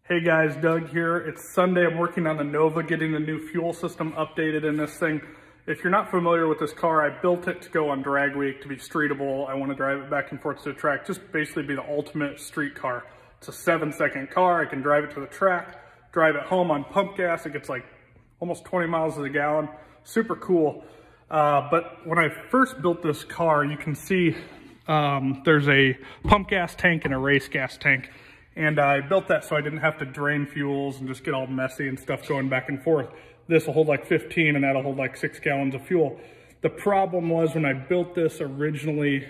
Hey guys, Doug here. It's Sunday. I'm working on the Nova, getting the new fuel system updated in this thing. If you're not familiar with this car, I built it to go on drag week, to be streetable. I want to drive it back and forth to the track, just basically be the ultimate street car. It's a 7-second car. I can drive it to the track, drive it home on pump gas. It gets like almost 20 miles to the gallon. Super cool. But when I first built this car, you can see there's a pump gas tank and a race gas tank. And I built that so I didn't have to drain fuels and just get all messy and stuff going back and forth. This will hold like 15 and that'll hold like 6 gallons of fuel. The problem was when I built this originally,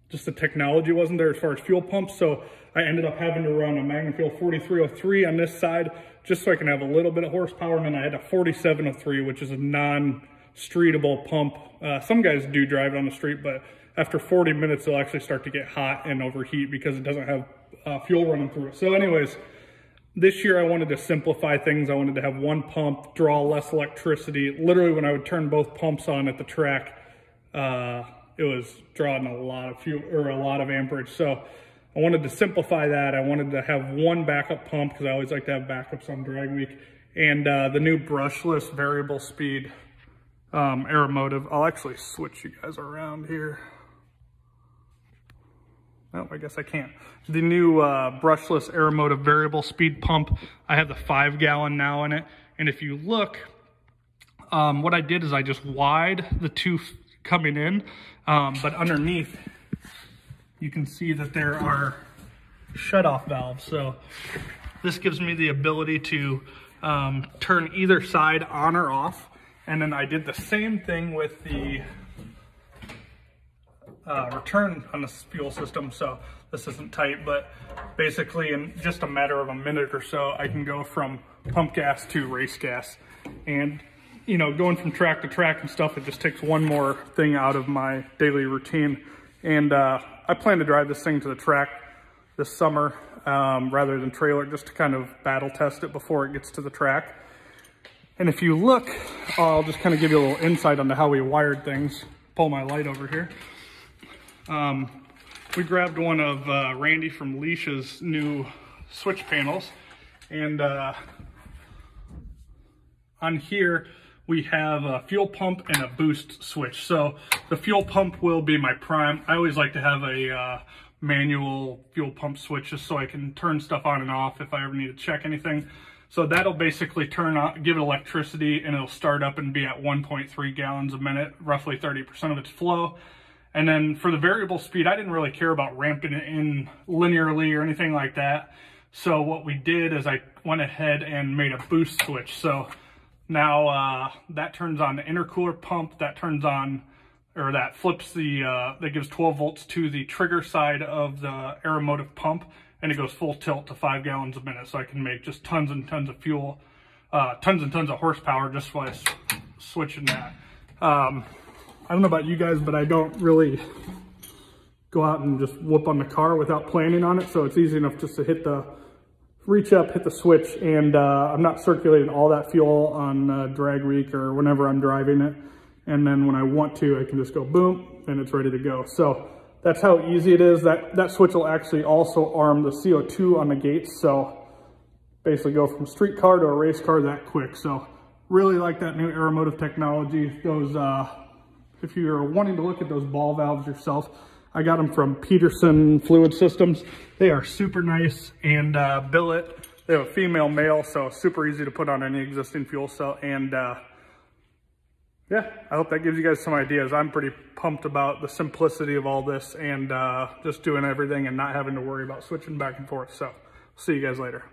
just the technology wasn't there as far as fuel pumps. So I ended up having to run a Magnum Fuel 4303 on this side just so I can have a little bit of horsepower. And then I had a 4703, which is a non-streetable pump. Some guys do drive it on the street, but after 40 minutes, they'll actually start to get hot and overheat because it doesn't have fuel running through it. So anyways, this year I wanted to simplify things. I wanted to have one pump, draw less electricity. Literally when I would turn both pumps on at the track, it was drawing a lot of fuel or a lot of amperage. So I wanted to simplify that. I wanted to have one backup pump because I always like to have backups on drag week. And the new brushless variable speed Aeromotive. I'll actually switch you guys around here. Oh, I guess I can't. The new brushless Aeromotive variable speed pump. I have the 5 gallon now in it. And if you look, what I did is I just wide the two coming in, but underneath you can see that there are shutoff valves. So this gives me the ability to turn either side on or off. And then I did the same thing with the return on the fuel system. So this isn't tight, but basically in just a matter of a minute or so, I can go from pump gas to race gas. And, you know, going from track to track and stuff, it just takes one more thing out of my daily routine. And I plan to drive this thing to the track this summer rather than trailer, just to kind of battle test it before it gets to the track. And if you look, I'll just kind of give you a little insight onto how we wired things. Pull my light over here. We grabbed one of Randy from Leash's new switch panels, and on here we have a fuel pump and a boost switch. So the fuel pump will be my prime. I always like to have a manual fuel pump switch just so I can turn stuff on and off if I ever need to check anything. So that'll basically turn on, give it electricity, and it'll start up and be at 1.3 gallons a minute, roughly 30% of its flow. And then for the variable speed, I didn't really care about ramping it in linearly or anything like that. So what we did is I went ahead and made a boost switch. So now that turns on the intercooler pump, that turns on, or that flips the, that gives 12 volts to the trigger side of the Aeromotive pump, and it goes full tilt to 5 gallons a minute. So I can make just tons and tons of fuel, tons and tons of horsepower just by switching that. I don't know about you guys, but I don't really go out and just whoop on the car without planning on it. So it's easy enough just to reach up, hit the switch, and I'm not circulating all that fuel on drag week or whenever I'm driving it. And then when I want to, I can just go boom, and it's ready to go. So that's how easy it is. That switch will actually also arm the CO2 on the gates. So basically go from street car to a race car that quick. So really like that new Aeromotive technology. Those, if you're wanting to look at those ball valves yourself, I got them from Peterson Fluid Systems. They are super nice and billet. They have a female male, so super easy to put on any existing fuel cell. And yeah, I hope that gives you guys some ideas. I'm pretty pumped about the simplicity of all this and just doing everything and not having to worry about switching back and forth. So see you guys later.